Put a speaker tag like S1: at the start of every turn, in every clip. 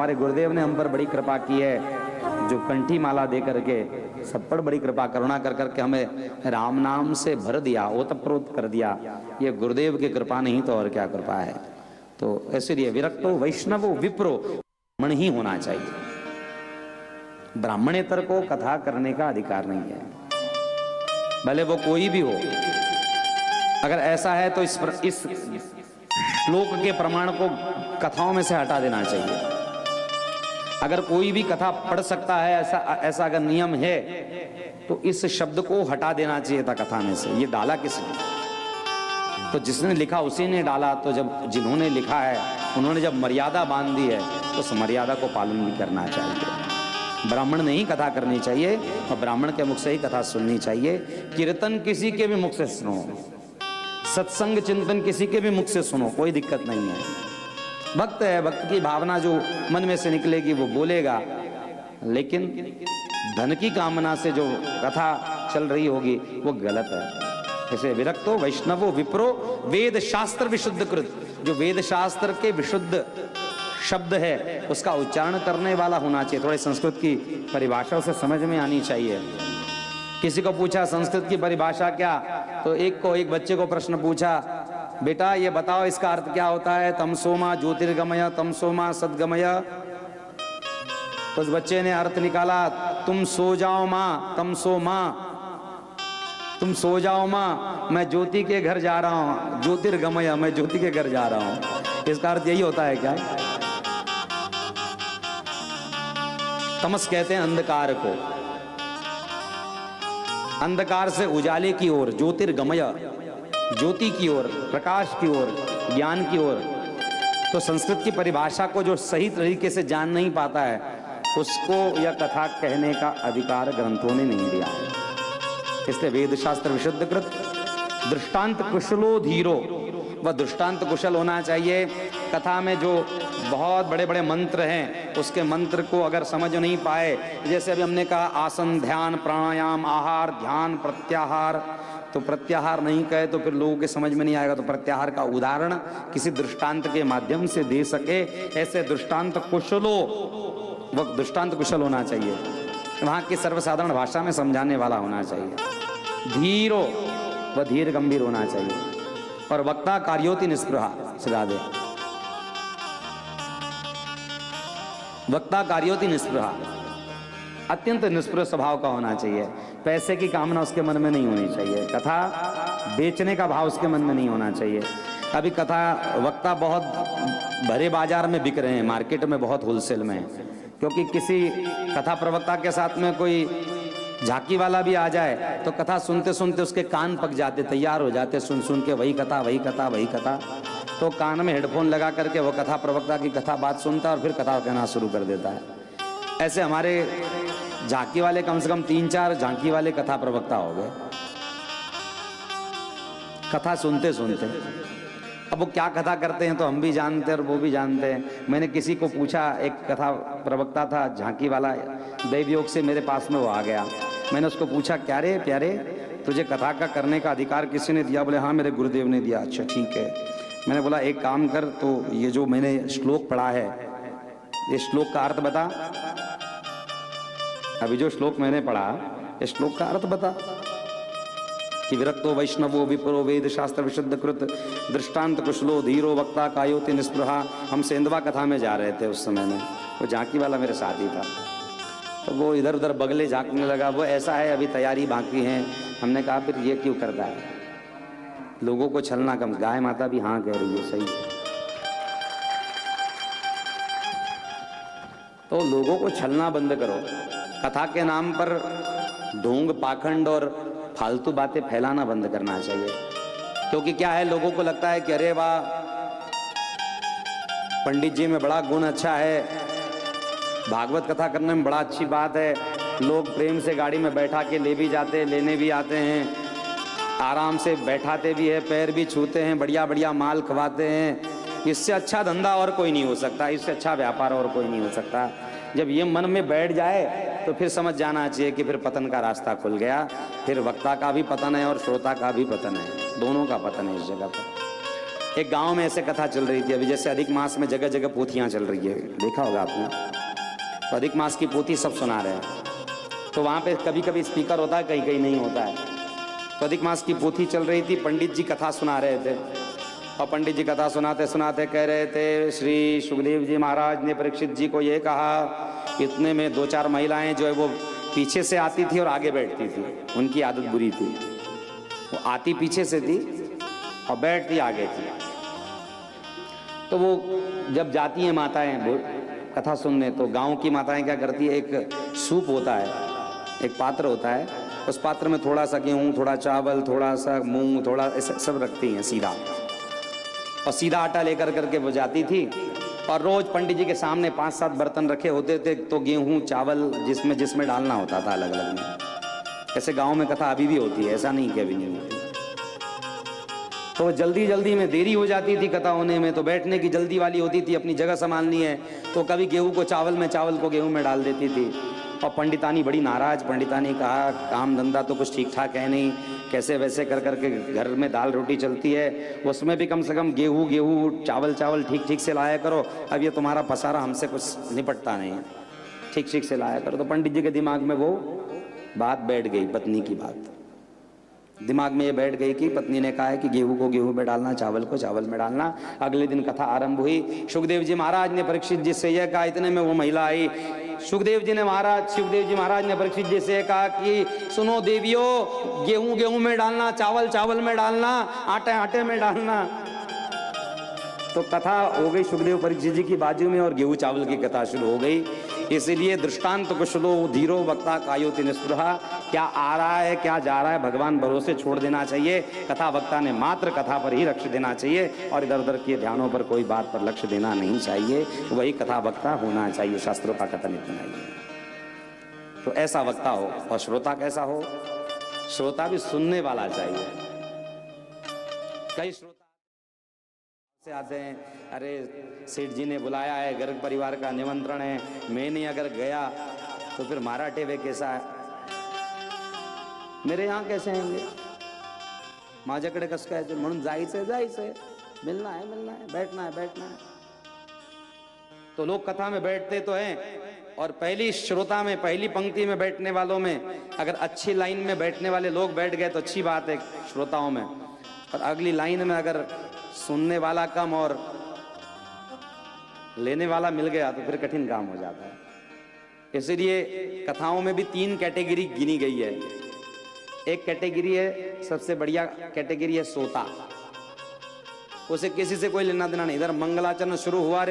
S1: हमारे गुरुदेव ने हम पर बड़ी कृपा की है, जो कंठी माला दे करके सब पर बड़ी कृपा करुणा कर करके हमें राम नाम से भर दिया, ओतप्रोत कर दिया। ये गुरुदेव की कृपा नहीं तो और क्या कृपा है। तो इसलिए विरक्तो वैष्णवो विप्रो ब्राह्मण ही होना चाहिए। ब्राह्मणेतर को कथा करने का अधिकार नहीं है, भले वो कोई भी हो। अगर ऐसा है तो इस श्लोक के प्रमाण को कथाओं में से हटा देना चाहिए। अगर कोई भी कथा पढ़ सकता है, ऐसा अगर नियम है तो इस शब्द को हटा देना चाहिए था कथा में से। ये डाला किसने? तो जिसने लिखा उसी ने डाला। तो जब जिन्होंने लिखा है उन्होंने जब मर्यादा बांध दी है तो उस मर्यादा को पालन भी करना चाहिए। ब्राह्मण नहीं कथा करनी चाहिए और ब्राह्मण के मुख से ही कथा सुननी चाहिए। कीर्तन किसी के भी मुख से सुनो, सत्संग चिंतन किसी के भी मुख से सुनो, कोई दिक्कत नहीं है। भक्त है, भक्त की भावना जो मन में से निकलेगी वो बोलेगा, लेकिन धन की कामना से जो कथा चल रही होगी वो गलत है। ऐसे विरक्तो वैष्णवो विप्रो वेद शास्त्र विशुद्ध कृत, जो वेद शास्त्र के विशुद्ध शब्द है उसका उच्चारण करने वाला होना चाहिए। थोड़ी संस्कृत की परिभाषा उसे समझ में आनी चाहिए। किसी को पूछा संस्कृत की परिभाषा क्या, तो एक बच्चे को प्रश्न पूछा, बेटा ये बताओ इसका अर्थ क्या होता है? तमसोमा ज्योतिर्गमय तमसोमा सद्गमय। तो उस बच्चे ने अर्थ निकाला, तुम सो जाओ माँ, तम सो माँ, तुम सो जाओ माँ, मैं ज्योति के घर जा रहा हूं। ज्योतिर्गमय, मैं ज्योति के घर जा रहा हूं। इसका अर्थ यही होता है क्या? तमस कहते हैं अंधकार को, अंधकार से उजाले की ओर, ज्योतिर्गमय ज्योति की ओर, प्रकाश की ओर, ज्ञान की ओर। तो संस्कृत की परिभाषा को जो सही तरीके से जान नहीं पाता है उसको यह कथा कहने का अधिकार ग्रंथों ने नहीं दिया है। इसलिए वेद शास्त्र विशुद्ध कृत, दृष्टांत कुशलो धीरो, वह दृष्टांत कुशल होना चाहिए। कथा में जो बहुत बड़े बड़े मंत्र हैं उसके मंत्र को अगर समझ नहीं पाए, जैसे अभी हमने कहा आसन, ध्यान, प्राणायाम, आहार, ध्यान, प्रत्याहार, तो प्रत्याहार नहीं कहे तो फिर लोगों के समझ में नहीं आएगा। तो प्रत्याहार का उदाहरण किसी दृष्टांत के माध्यम से दे सके, ऐसे दृष्टांत कुशलो, वह दृष्टांत कुशल होना चाहिए। वहाँ की सर्वसाधारण भाषा में समझाने वाला होना चाहिए। धीरो, वह धीर गंभीर होना चाहिए। और वक्ता कार्योति निस्पृहा, सजा दे, वक्ता कार्योति निस्पृहा, अत्यंत निष्पृह स्वभाव का होना चाहिए। पैसे की कामना उसके मन में नहीं होनी चाहिए। कथा बेचने का भाव उसके मन में नहीं होना चाहिए। अभी कथा वक्ता बहुत भरे बाजार में बिक रहे हैं, मार्केट में बहुत होलसेल में, क्योंकि किसी कथा प्रवक्ता के साथ में कोई झांकी वाला भी आ जाए तो कथा सुनते सुनते उसके कान पक जाते, तैयार हो जाते, सुन सुन के वही कथा वही कथा वही कथा। तो कान में हेडफोन लगा करके वो कथा प्रवक्ता की कथा बात सुनता है और फिर कथा कहना शुरू कर देता है। ऐसे हमारे झांकी वाले कम से कम 3-4 झांकी वाले कथा प्रवक्ता हो गए, कथा सुनते सुनते। अब वो क्या कथा करते हैं तो हम भी जानते हैं और वो भी जानते हैं। मैंने किसी को पूछा, एक कथा प्रवक्ता था झांकी वाला, दैव योग से मेरे पास में वो आ गया। मैंने उसको पूछा, क्या रे प्यारे, तुझे कथा का करने का अधिकार किसी ने दिया? बोले हाँ मेरे गुरुदेव ने दिया। अच्छा ठीक है। मैंने बोला एक काम कर, तो ये जो मैंने श्लोक पढ़ा है ये श्लोक का अर्थ बता। अभी जो श्लोक मैंने पढ़ा इस श्लोक का अर्थ बता कि विरक्तो वैष्णवो विप्रो वेद शास्त्र विशुद्ध कृत दृष्टांत कुशलो धीरो वक्ता कायोति निस्पृहा। हम सेंधवा कथा में जा रहे थे उस समय में, वो झांकी वाला मेरे साथ ही था, तो वो इधर उधर बगले झांकने लगा। वो ऐसा है अभी तैयारी बाकी है। हमने कहा फिर ये क्यों करता है, लोगों को छलना कम। गाय माता भी हाँ कह रही है, सही है। तो लोगों को छलना बंद करो। कथा के नाम पर ढोंग पाखंड और फालतू बातें फैलाना बंद करना चाहिए। क्योंकि क्या है, लोगों को लगता है कि अरे वाह पंडित जी में बड़ा गुण अच्छा है, भागवत कथा करने में बड़ा अच्छी बात है। लोग प्रेम से गाड़ी में बैठा के ले भी जाते, लेने भी आते हैं, आराम से बैठाते भी है, पैर भी छूते हैं, बढ़िया बढ़िया माल खवाते हैं। इससे अच्छा धंधा और कोई नहीं हो सकता, इससे अच्छा व्यापार और कोई नहीं हो सकता। जब ये मन में बैठ जाए तो फिर समझ जाना चाहिए कि फिर पतन का रास्ता खुल गया। फिर वक्ता का भी पतन है और श्रोता का भी पतन है, दोनों का पतन है इस जगह पर। एक गांव में ऐसे कथा चल रही थी अभी, जैसे अधिक मास में जगह जगह पोथियां चल रही है, देखा होगा आपने। तो अधिक मास की पोथी सब सुना रहे हैं, तो वहाँ पे कभी कभी स्पीकर होता है, कहीं कहीं नहीं होता है। तो अधिक मास की पोथी चल रही थी, पंडित जी कथा सुना रहे थे, और पंडित जी कथा सुनाते सुनाते कह रहे थे, श्री सुखदेव जी महाराज ने परीक्षित जी को ये कहा, इतने में 2-4 महिलाएं जो है वो पीछे से आती थी और आगे बैठती थी, उनकी आदत बुरी थी, वो आती पीछे से थी और बैठती आगे थी। तो वो जब जाती हैं माताएं कथा सुनने, तो गांव की माताएं क्या करती है, एक सूप होता है, एक पात्र होता है, उस पात्र में थोड़ा सा गेहूं, थोड़ा चावल, थोड़ा सा मूंग, थोड़ा ऐसा सब रखती हैं सीधा, और सीधा आटा लेकर करके वो जाती थी। और रोज पंडित जी के सामने 5-7 बर्तन रखे होते थे, तो गेहूं चावल जिसमें डालना होता था अलग अलग में। ऐसे गांव में कथा अभी भी होती है, ऐसा नहीं कि अभी नहीं होती। तो जल्दी जल्दी में देरी हो जाती थी कथा होने में, तो बैठने की जल्दी वाली होती थी, अपनी जगह संभालनी है, तो कभी गेहूं को चावल में, चावल को गेहूं में डाल देती थी। और पंडितानी बड़ी नाराज, पंडितानी कहा, काम धंधा तो कुछ ठीक ठाक है नहीं, कैसे वैसे कर करके घर में दाल रोटी चलती है, उसमें भी कम से कम गेहूं चावल ठीक से लाया करो, अब ये तुम्हारा पसारा हमसे कुछ निपटता नहीं है, ठीक से लाया करो। तो पंडित जी के दिमाग में वो बात बैठ गई, पत्नी की बात दिमाग में ये बैठ गई कि पत्नी ने कहा है कि गेहूं को गेहूं में डालना, चावल को चावल में डालना। अगले दिन कथा आरंभ हुई, सुखदेव जी महाराज ने परीक्षित जी से यह कहा, इतने में वो महिला आई। सुखदेव जी महाराज ने परीक्षित जी से कहा कि सुनो देवियों, गेहूं में डालना, चावल में डालना, आटे में डालना। तो कथा हो गई सुखदेव परीक्षित जी की बाजू में, और गेहूं चावल की कथा शुरू हो गई। इसीलिए दृष्टांत कुशलो धीरो वक्ता कायोति निस्पृहा, क्या आ रहा है क्या जा रहा है भगवान भरोसे छोड़ देना चाहिए। कथा वक्ता ने मात्र कथा पर ही लक्ष्य देना चाहिए, और इधर उधर के ध्यानों पर कोई बात पर लक्ष्य देना नहीं चाहिए, वही कथा वक्ता होना चाहिए। शास्त्रों का कथन इतना ही है। तो ऐसा वक्ता हो, और श्रोता कैसा हो, श्रोता भी सुनने वाला चाहिए। कई श्रोता से आते हैं, अरे सेठ जी ने बुलाया है, गर्ग परिवार का निमंत्रण है, मैं नहीं अगर गया तो फिर मारा टेवे कैसा है, मेरे यहाँ कैसे आएंगे, माझ्याकडे कसं काय, म्हणून जायचंय, मिलना है, बैठना है। तो लोग कथा में बैठते तो हैं, और पहली श्रोता में, पहली पंक्ति में बैठने वालों में अगर अच्छी लाइन में बैठने वाले लोग बैठ गए तो अच्छी बात है श्रोताओं में, और अगली लाइन में अगर सुनने वाला कम और लेने वाला मिल गया तो फिर कठिन काम हो जाता है। इसलिए कथाओं में भी 3 कैटेगरी गिनी गई है। एक कैटेगरी है, सबसे बढ़िया कैटेगरी है सोता, उसे किसी से कोई लेना देना नहीं। इधर मंगलाचरण शुरू हुआ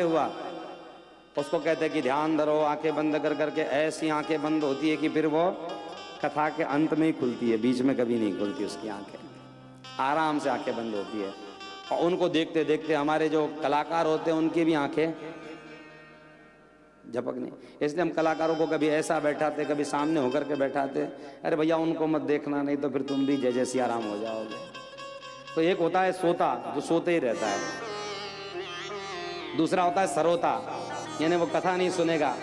S1: उसको कहते हैं कि ध्यान धरो, आंखें बंद कर करके, ऐसी आंखें बंद होती है कि फिर वो कथा के अंत में ही खुलती है, बीच में कभी नहीं खुलती उसकी आंखें, आराम से आंखें बंद होती है। और उनको देखते देखते हमारे जो कलाकार होते हैं उनकी भी आंखें झपकनी। इसलिए हम कलाकारों को कभी ऐसा बैठाते, कभी सामने होकर के बैठाते, अरे भैया उनको मत देखना, नहीं तो फिर तुम भी जय सिया राम हो जाओगे। तो एक होता है सोता, जो सोते ही रहता है। दूसरा होता है सरोता, यानी वो कथा नहीं सुनेगा।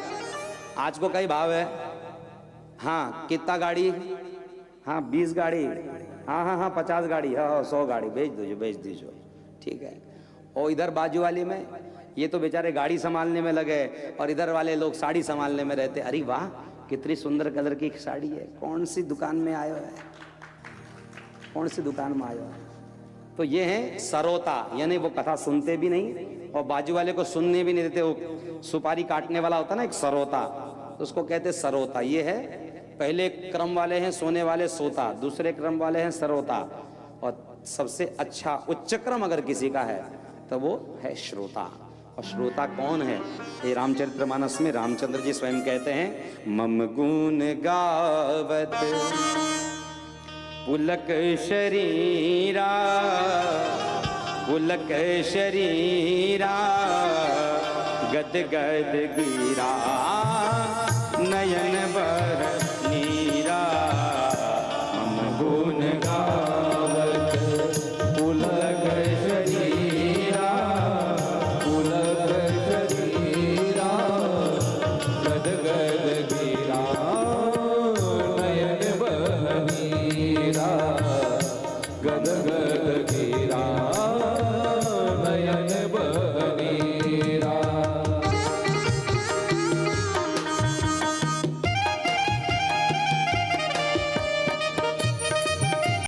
S1: आज को कई भाव है, हाँ कितना गाड़ी, हाँ 20 गाड़ी, हाँ 50 गाड़ी, हाँ 100 गाड़ी भेज दीजिए, ठीक है। और इधर बाजू वाली में ये तो बेचारे गाड़ी संभालने में लगे, और इधर वाले लोग साड़ी संभालने में रहते। अरे वाह कितनी सुंदर कलर की साड़ी है, कौन सी दुकान में आयो है, कौन सी दुकान में आयो है। तो ये है सरोता, यानी वो कथा सुनते भी नहीं और बाजू वाले को सुनने भी नहीं देते। वो सुपारी काटने वाला होता ना एक सरोता, तो उसको कहते सरोता। ये है पहले क्रम वाले हैं सोने वाले सोता, दूसरे क्रम वाले हैं सरोता, और सबसे अच्छा उच्च क्रम अगर किसी का है तो वो है श्रोता। और श्रोता कौन है, ये रामचरितमानस में रामचंद्र जी स्वयं कहते हैं, मम गुण गावत पुलक शरीरा, पुलक शरीरा, गद गद गिरा, नयन बर